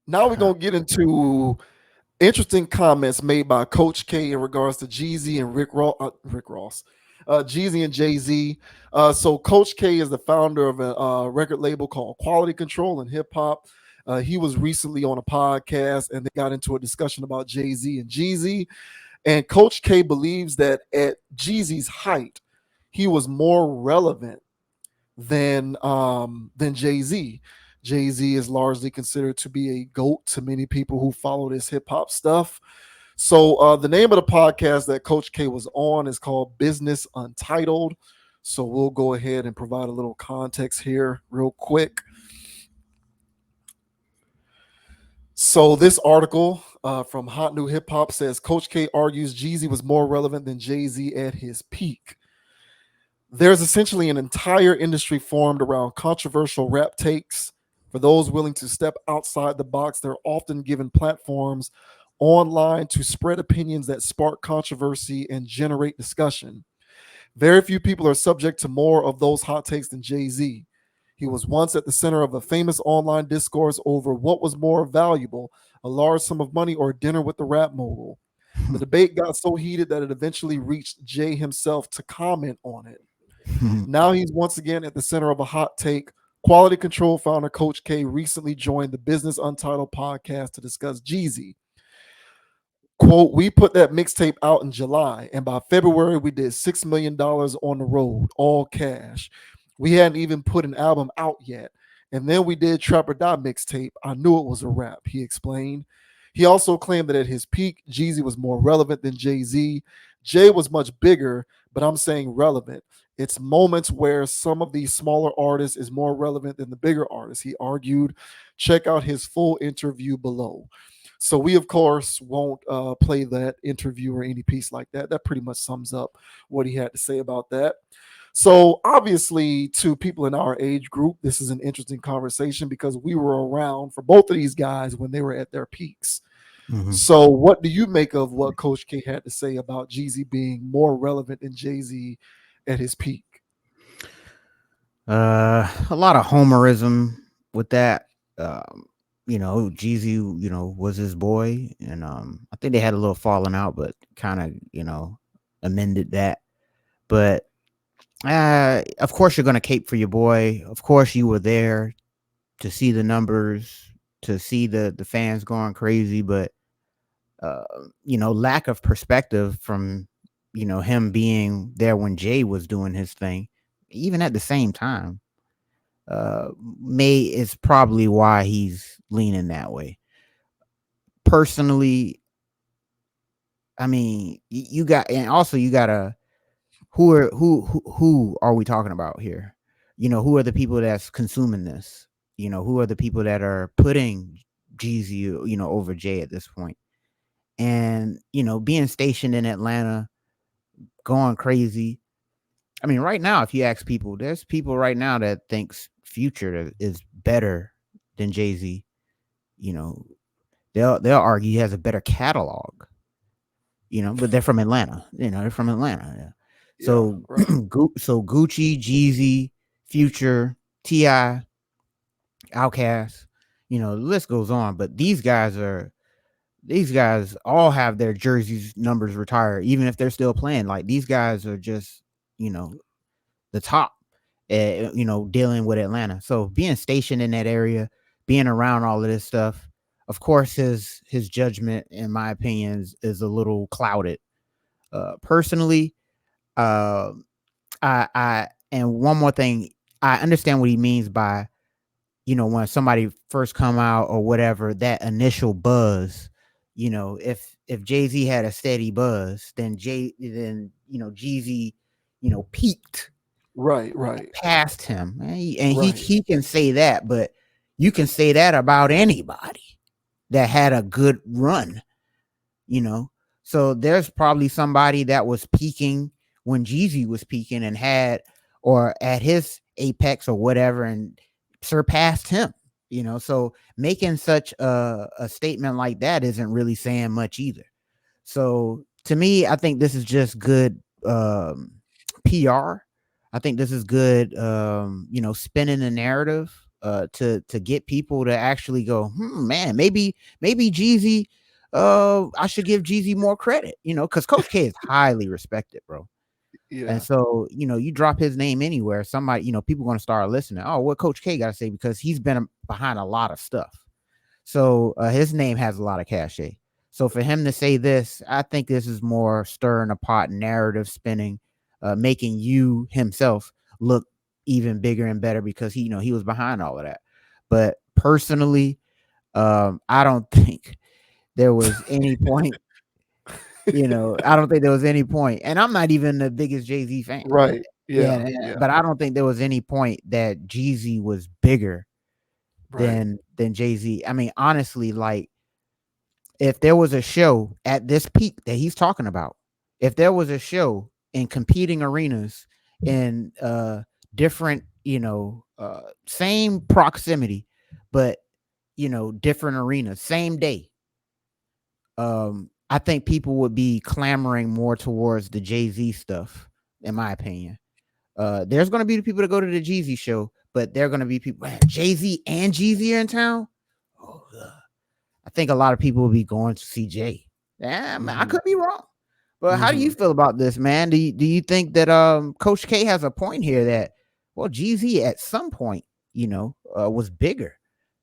Now we're gonna get into interesting comments made by Coach K in regards to Jeezy and Rick Ross, Jeezy and Jay Z. So Coach K is the founder of a record label called Quality Control and Hip Hop. He was recently on a podcast and they got into a discussion about Jay Z and Jeezy. And Coach K believes that at Jeezy's height, he was more relevant than Jay Z. Jay Z is largely considered to be a goat to many people who follow this hip hop stuff. So the name of the podcast that Coach K was on is called Business Untitled. So we'll go ahead and provide a little context here, real quick. So this article from Hot New Hip Hop says Coach K argues Jeezy was more relevant than Jay Z at his peak. There's essentially an entire industry formed around controversial rap takes. For those willing to step outside the box, they're often given platforms online to spread opinions that spark controversy and generate discussion. Very few people are subject to more of those hot takes than Jay Z. He was once at the center of a famous online discourse over what was more valuable, a large sum of money or dinner with the rap mogul. The debate got so heated that it eventually reached Jay himself to comment on it. Now he's once again at the center of a hot take. Quality Control founder Coach K recently joined the Business Untitled podcast to discuss Jeezy. Quote, we put that mixtape out in July, and by February, we did $6 million on the road, all cash. We hadn't even put an album out yet. And then we did Trap or Die mixtape. I knew it was a wrap, he explained. He also claimed that at his peak, Jeezy was more relevant than Jay Z. Jay was much bigger, but I'm saying relevant. It's moments where some of these smaller artists is more relevant than the bigger artists, he argued. Check out his full interview below. So we, of course, won't play that interview or any piece like that. That pretty much sums up what he had to say about that. So obviously, to people in our age group, this is an interesting conversation because we were around for both of these guys when they were at their peaks. Mhm. So what do you make of what Coach K had to say about Jeezy being more relevant than Jay Z at his peak? A lot of homerism with that. Um, Jeezy, was his boy, and I think they had a little falling out, but kind of, amended that. But of course, you're gonna cape for your boy. Of course, you were there to see the numbers, to see the fans going crazy, but uh, lack of perspective from him being there when Jay was doing his thing, even at the same time uh may is probably why he's leaning that way. Personally, I mean, you got, and also you gotta, who are we talking about here? Who are the people that's consuming this? Who are the people that are putting Jeezy, over Jay at this point? And being stationed in Atlanta, going crazy. I mean, right now, if you ask people, there's people right now that thinks Future is better than Jay-Z. you know they'll argue he has a better catalog, but they're from Atlanta. They're from Atlanta. Yeah. Yeah, So right. so Gucci, Jeezy, Future, Ti, Outkast, the list goes on. But these guys all have their jerseys numbers retired, even if they're still playing. Like, these guys are just, you know the top, dealing with Atlanta. So being stationed in that area, being around all of this stuff, of course, his judgment, in my opinion, is a little clouded. Personally, uh, and one more thing, I understand what he means by, when somebody first come out or whatever, that initial buzz. If Jay Z had a steady buzz, then Jeezy, peaked Right, right, past him. And he right. he can say that, but you can say that about anybody that had a good run, you know. So there's probably somebody that was peaking when Jeezy was peaking and had, or at his apex or whatever, and surpassed him. So making such a statement like that isn't really saying much either. So to me, I think this is just good PR. I think this is good, spinning the narrative to get people to actually go, man, maybe Jeezy, I should give Jeezy more credit, because Coach K is highly respected, bro. And Yeah. so, you drop his name anywhere, somebody, people going to start listening. Oh, what Coach K got to say, because he's been behind a lot of stuff. So his name has a lot of cachet. So for him to say this, I think this is more stirring a pot, narrative spinning, making you himself look even bigger and better because he was behind all of that. But personally, I don't think there was any point. I don't think there was any point, and I'm not even the biggest Jay-Z fan. Right. Yeah, Yeah. Yeah. but I don't think there was any point that Jeezy was bigger Right. than Jay-Z. I mean, honestly, like if there was a show at this peak that he's talking about, if there was a show in competing arenas in different, same proximity, but different arenas, same day, I think people would be clamoring more towards the Jay-Z stuff, in my opinion. There's gonna be the people that go to the Jeezy show, but they're gonna be people, man, Jay-Z and Jeezy are in town. Oh, I think a lot of people will be going to see Jay. Yeah, I Hmm. could be wrong. But how do you Hmm. feel about this, man? Do you think that Coach K has a point here that, well, Jeezy at some point, was bigger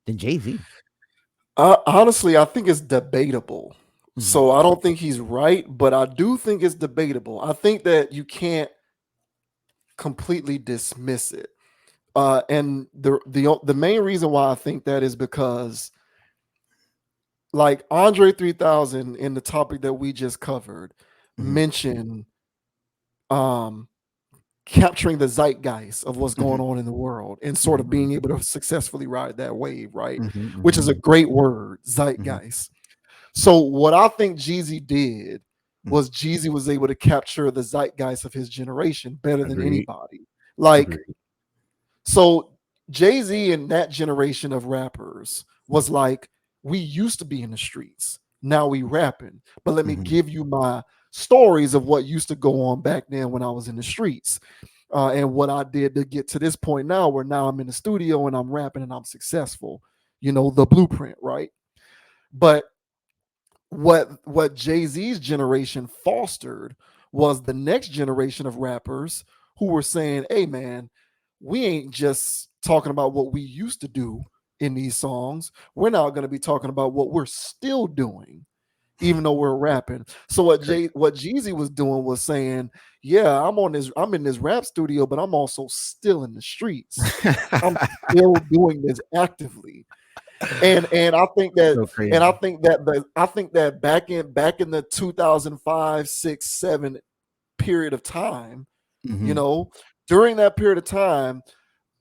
than Jay-Z? Honestly, I think it's debatable. Mm-hmm. So I don't think he's right, but I do think it's debatable. I think that you can't completely dismiss it. And the main reason why I think that is because like Andre 3000 in the topic that we just covered Mm-hmm. mentioned um capturing the zeitgeist of what's Mm-hmm. going on in the world and sort of Mm-hmm. being able to successfully ride that wave, right? Which Mm-hmm. is a great word, Mm-hmm. zeitgeist. So what I think Jeezy did Mm-hmm. was Jeezy was able to capture the zeitgeist of his generation better than Agreed. anybody. Like Agreed. so Jay-Z and that generation of rappers was like, we used to be in the streets. Now we rapping. But let me Mm-hmm. give you my stories of what used to go on back then when I was in the streets. And what I did to get to this point now, where now I'm in the studio and I'm rapping and I'm successful. The blueprint, right? But what Jay-Z's generation fostered was the next generation of rappers who were saying, "Hey man, we ain't just talking about what we used to do in these songs. We're now going to be talking about what we're still doing." Even though we're rapping. So what Jeezy was doing was saying, "Yeah, I'm in this rap studio, but I'm also still in the streets. I'm still doing this actively." And I think that So and I crazy. think that back in the 2005, 6, 7 period of time, you Mm-hmm. know, during that period of time,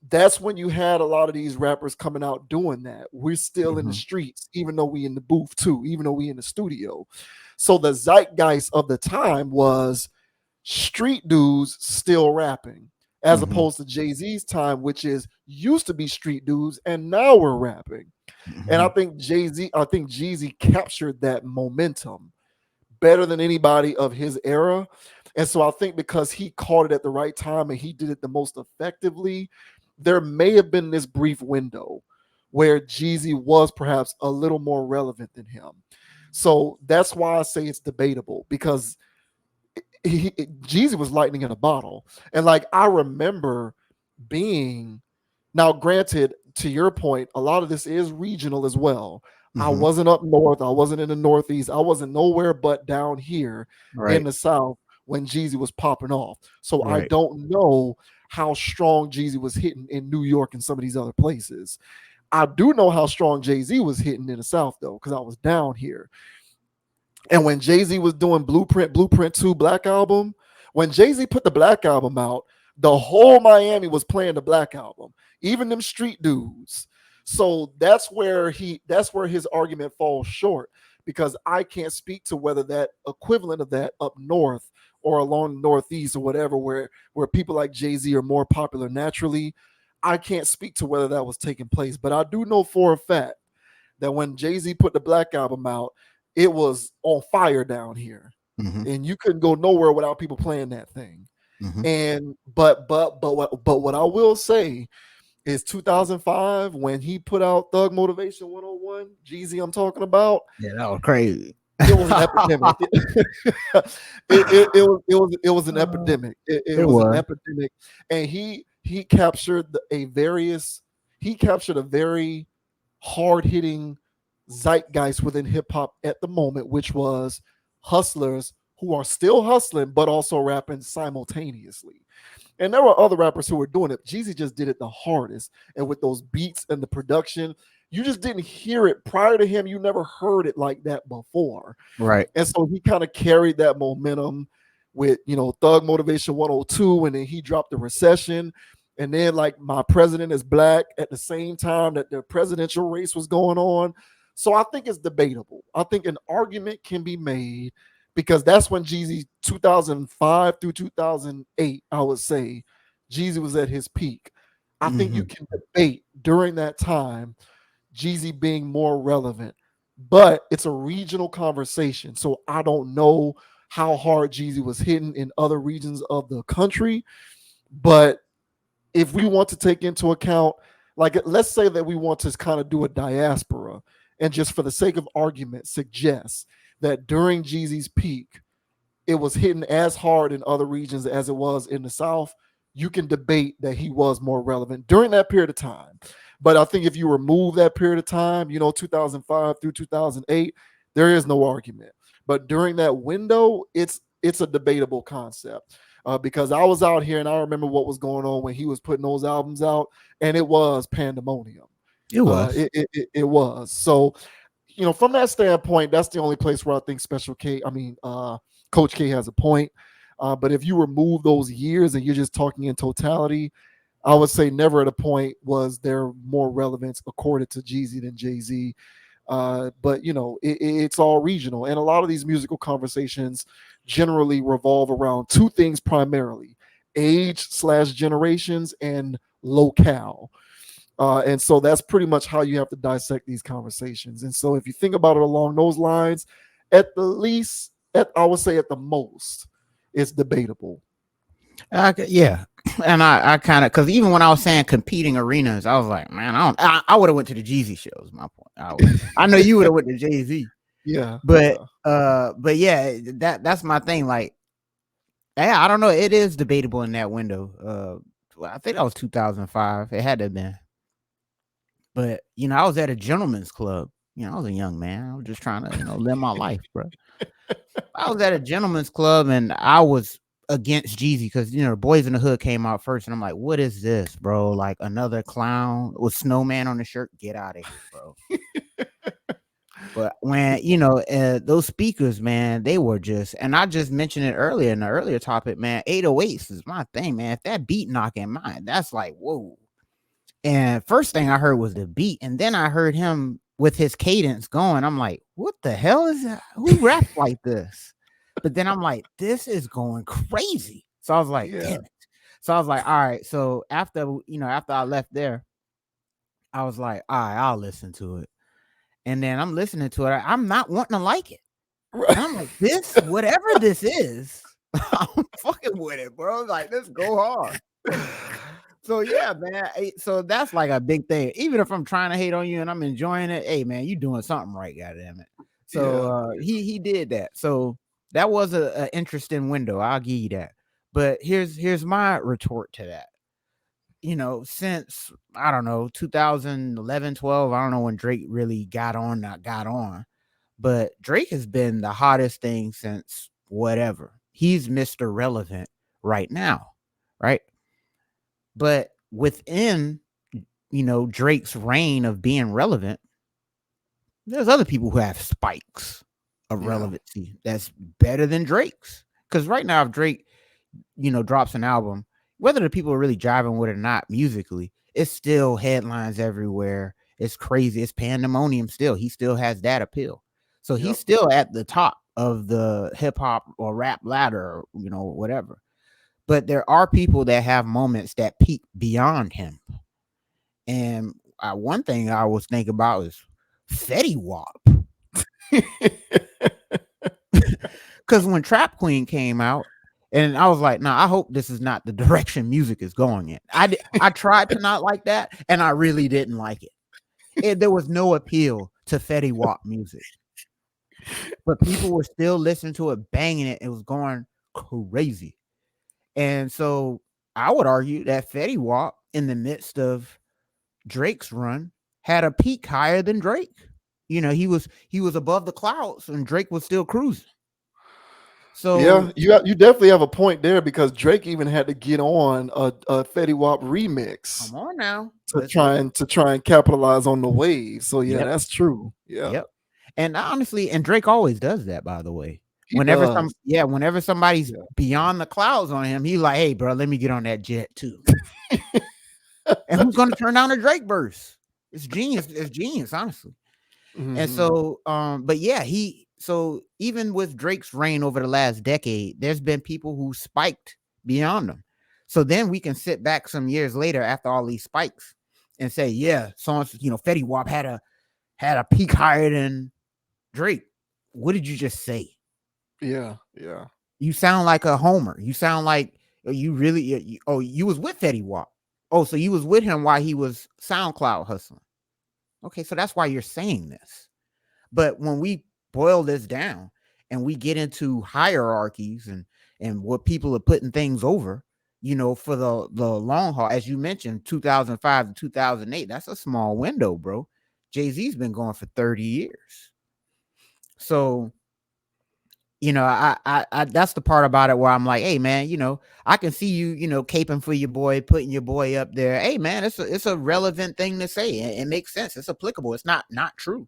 that's when you had a lot of these rappers coming out doing that. We're still in the Mm-hmm. streets, even though we in the booth too, even though we in the studio. So the zeitgeist of the time was street dudes still rapping, as Mm-hmm. opposed to Jay-Z's time, which is used to be street dudes and now we're rapping. And Mm-hmm. I think Jeezy captured that momentum better than anybody of his era. And so I think because he caught it at the right time and he did it the most effectively, there may have been this brief window where Jeezy was perhaps a little more relevant than him. So that's why I say it's debatable because Jeezy was lightning in a bottle. And like I remember being now, granted, to your point, a lot of this is regional as well. I Mm-hmm. wasn't up north. I wasn't in the Northeast. I wasn't nowhere but down here in Right. the South when Jeezy was popping off. So I Right. don't know how strong Jeezy was hitting in New York and some of these other places. I do know how strong Jay Z was hitting in the South, though, because I was down here. And when Jay Z was doing Blueprint 2 Black Album, when Jay Z put the Black Album out, the whole Miami was playing the Black Album, even them street dudes. So that's where his argument falls short because I can't speak to whether that equivalent of that up north or along the Northeast or whatever, where people like Jay Z are more popular naturally. I can't speak to whether that was taking place, but I do know for a fact that when Jay Z put the Black Album out, it was on fire down here, Mm-hmm. and you couldn't go nowhere without people playing that thing. Mm-hmm. And but what I will say is 2005 when he put out Thug Motivation 101. Jeezy, I'm talking about. Yeah, that was crazy. It was an epidemic. It was an Uh, epidemic. It it was an was. epidemic, and he captured he captured a very hard hitting zeitgeist within hip hop at the moment, which was hustlers who are still hustling but also rapping simultaneously. And there were other rappers who were doing it. Jeezy just did it the hardest. And with those beats and the production, you just didn't hear it prior to him. You never heard it like that before. Right. And so he kind of carried that momentum with, Thug Motivation 102. And then he dropped the recession. And then, like, My President is Black at the same time that the presidential race was going on. So I think it's debatable. I think an argument can be made because that's when Jeezy 2005 through 2008, I would say, Jeezy was at his peak. I think you Hmm. can debate during that time Jeezy being more relevant, but it's a regional conversation. So I don't know how hard Jeezy was hitting in other regions of the country, but if we want to take into account, like, let's say that we want to kind of do a diaspora and just for the sake of argument suggest that during Jeezy's peak, it was hitting as hard in other regions as it was in the South, you can debate that he was more relevant during that period of time. But I think if you remove that period of time, 2005 through 2008, there is no argument. But during that window, it's a debatable concept. Because I was out here and I remember what was going on when he was putting those albums out, and it was pandemonium. It Uh, was. it, it, it it was. So, from that standpoint, that's the only place where I think Coach K has a point. But if you remove those years and you're just talking in totality, I would say never at a point was there more relevance accorded to Jeezy than Jay Z. But it's all regional, and a lot of these musical conversations generally revolve around two things primarily: age/generations and locale. And so that's pretty much how you have to dissect these conversations. And so if you think about it along those lines, at the least, I would say at the most, it's debatable. Yeah, and I kind of, because even when I was saying competing arenas, I was like, man, I would have went to the Jeezy shows. My point. I know you would have went to Jay Z, Yeah, but yeah, but yeah, that's my thing. Like, yeah, I don't know. It is debatable in that window. Well, I think that was 2005. It had to have been. But I was at a gentleman's club. I was a young man. I was just trying to live my life, bro. I was at a gentleman's club and I was against Jeezy because the Boys in the Hood came out first, and I'm like, what is this, bro? Like another clown with snowman on the shirt? Get out of here, bro. But when those speakers, man, they were just, and I just mentioned it earlier in the earlier topic, man. 808s is my thing, man. If that beat knocking mine, that's like whoa. And first thing I heard was the beat, and then I heard him with his cadence going. I'm like, what the hell is that? Who raps like this? But then I'm like, this is going crazy. So I was like, yeah. damn it. So I was like, all right. So after I left there, I was like, all right, I'll listen to it. And then I'm listening to it. I'm not wanting to like it. Right. And I'm like, this, whatever this is, I'm fucking with it, bro. Like, let's go hard. So yeah, man. So that's like a big thing. Even if I'm trying to hate on you and I'm enjoying it, hey man, you doing something right, goddamn it. So Yeah. he did that. So that was a interesting window. I'll give you that. But here's my retort to that. Since I don't know 2011, 12, I don't know when Drake really got on, but Drake has been the hottest thing since whatever. He's Mr. Relevant right now, right? But within, Drake's reign of being relevant, there's other people who have spikes of Yeah. relevancy that's better than Drake's. Because right now, if Drake, drops an album, whether the people are really jiving with it or not musically, it's still headlines everywhere. It's crazy. It's pandemonium still. He still has that appeal. So Yep. he's still at the top of the hip hop or rap ladder, or, whatever. But there are people that have moments that peak beyond him. And one thing I was thinking about is Fetty Wap. Because when Trap Queen came out, And I was like, nah, I hope this is not the direction music is going in. I tried to not like that, and I really didn't like it. There was no appeal to Fetty Wap music, but people were still listening to it, banging it. It was going crazy. And so I would argue that Fetty Wap, in the midst of Drake's run, had a peak higher than Drake. He was above the clouds, and Drake was still cruising. Yeah, So you definitely have a point there because Drake even had to get on a Fetty Wap remix come on now, to try and capitalize on the wave. So yeah, yep, that's true. Yeah, yep. And honestly, and Drake always does that, by the way. he does. Whenever somebody's Yeah. beyond the clouds on him, he like, hey, bro, let me get on that jet too. And who's going to turn down a Drake verse? It's genius. It's genius, honestly. And Hmm. so, but yeah, so even with Drake's reign over the last decade, there's been people who spiked beyond him. So then we can sit back some years later after all these spikes and say, yeah, songs, Fetty Wap had a peak higher than Drake. What did you just say? Yeah, yeah, You sound like a homer. You sound like you really. You was with Fetty Wap. Oh, so you was with him while he was SoundCloud hustling. Okay, so that's why you're saying this. But when we boil this down and we get into hierarchies and what people are putting things over, for the long haul, as you mentioned, 2005 to 2008, that's a small window, bro. Jay-Z's been going for 30 years. So, I that's the part about it where I'm like, hey man, I can see you, caping for your boy, putting your boy up there. Hey man, it's a relevant thing to say. It makes sense. It's applicable. It's not true.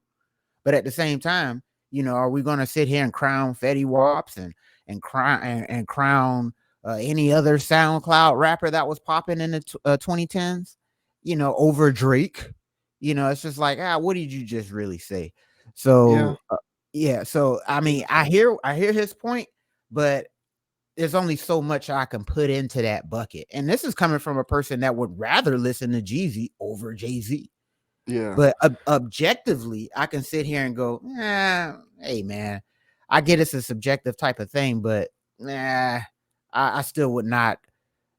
But at the same time, are we going to sit here and crown Fetty Wops and crown any other SoundCloud rapper that was popping in the 2010s, over Drake? It's just like, what did you just really say? yeah, So yeah, so I mean, I hear his point, but there's only so much I can put into that bucket, and this is coming from a person that would rather listen to Jeezy over Jay Z. yeah, But objectively, I can sit here and go, hey man, I get it's a subjective type of thing, but I still would not,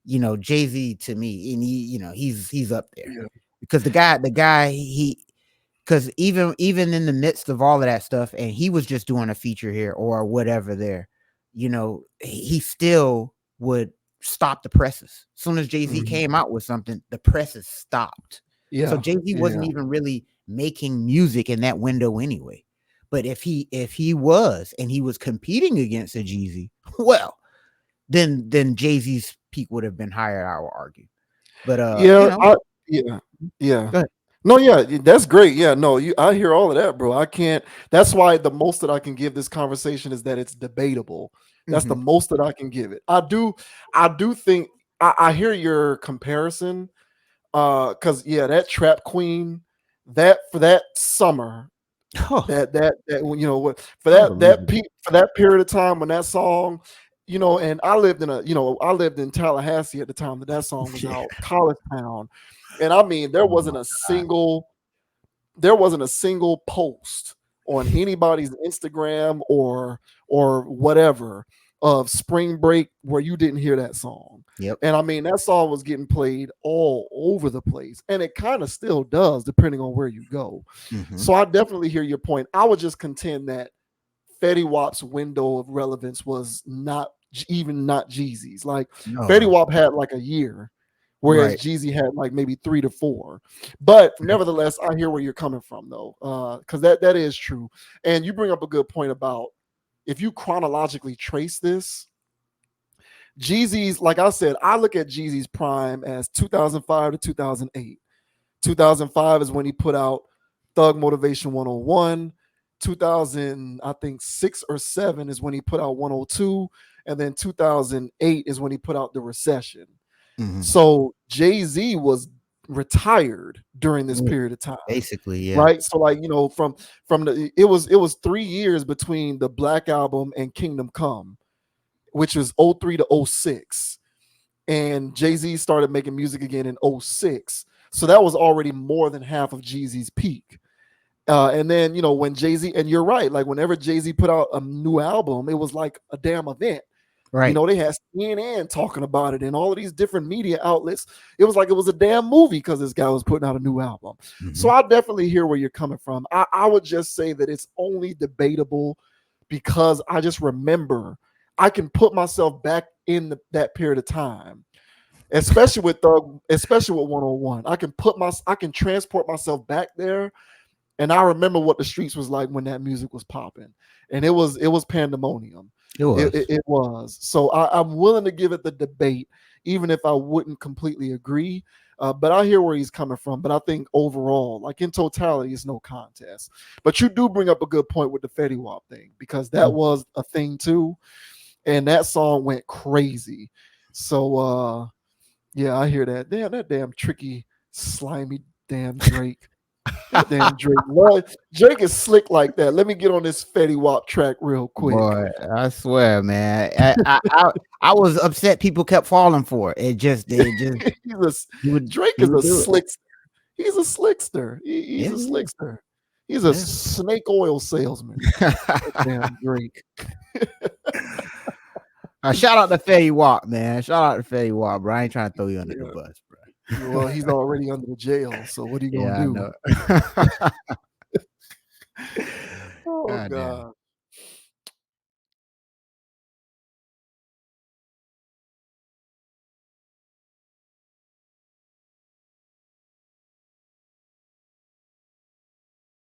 Jay Z to me, and he's up there yeah, because the guy he because even in the midst of all of that stuff, and he was just doing a feature here or whatever there, he still would stop the presses. As soon as Jay Z mhm, came out with something, the presses stopped. So yeah, Jay Z wasn't yeah, even really making music in that window anyway. But if he was and he was competing against a Jeezy, well, then Jay Z's peak would have been higher. I would argue. But yeah. Yeah, yeah. go ahead. No, yeah, that's great. Yeah, no, I hear all of that, bro. I can't. That's why the most that I can give this conversation is that it's debatable. That's the Hmm. most that I can give it. I do think I hear your comparison. Because yeah, that Trap Queen, that for that summer, Oh, that when what for unbelievable. for that period of time when that song, and I lived in Tallahassee at the time that song was Yeah. out, College Town, and I mean Oh my God. there wasn't a single post on anybody's Instagram or whatever of spring break where you didn't hear that song. Yep. And I mean that song was getting played all over the place. And it kind of still does depending on where you go. Hmm. So I definitely hear your point. I would just contend that Fetty Wap's window of relevance was even not Jeezy's. Like Fetty No. Wap had like a year, whereas Right. Jeezy had like maybe 3 to 4. But nevertheless, I hear where you're coming from though, because that is true. And you bring up a good point about if you chronologically trace this, Jeezy's, like I said, I look at Jeezy's prime as 2005 to 2008. 2005 is when he put out Thug Motivation 101. 2000, I think 6 or 7 is when he put out 102. And then 2008 is when he put out The Recession. Hmm. So Jay Z was retired during this Yeah. period of time, Basically, yeah. right? So like from the it was 3 years between the Black Album and Kingdom Come, which was '03 to '06, and Jay Z started making music again in '06. So that was already more than half of Jeezy's peak. And then when Jay Z, and you're right, like whenever Jay Z put out a new album, it was like a damn event. Right. They had CNN talking about it and all of these different media outlets. It was like it was a damn movie because this guy was putting out a new album. So Mhm. I definitely hear where you're coming from. I would just say that it's only debatable because I just remember I can put myself back in that period of time, especially with 101. I can transport myself back there, and I remember what the streets was like when that music was popping, and it was pandemonium. It It, was. it, it was. So I'm willing to give it the debate, even if I wouldn't completely agree. But I hear where he's coming from. But I think overall, like in totality, it's no contest. But you do bring up a good point with the Fetty Wap thing because that Mm. was a thing too, and that song went crazy. So yeah, I hear that. Damn, that damn tricky, slimy, damn Drake. That damn Drake. What? Drake is slick like that. Let me get on this Fetty Wap track real quick. Boy, I swear, man. I was upset people kept falling for it. It just he's a, he would Drake he is would a do it. slick. He's a slickster. He's Yeah, a yeah. slickster. He's a Yeah. snake oil salesman. That damn Drake. Shout out to Fetty Wap, man. Shout out to Fetty Wap, bro. I ain't trying to throw you under the Yeah. bus, bro. Well, he's already under the jail. So what are you gonna Yeah, I do? know. Oh God damn. God.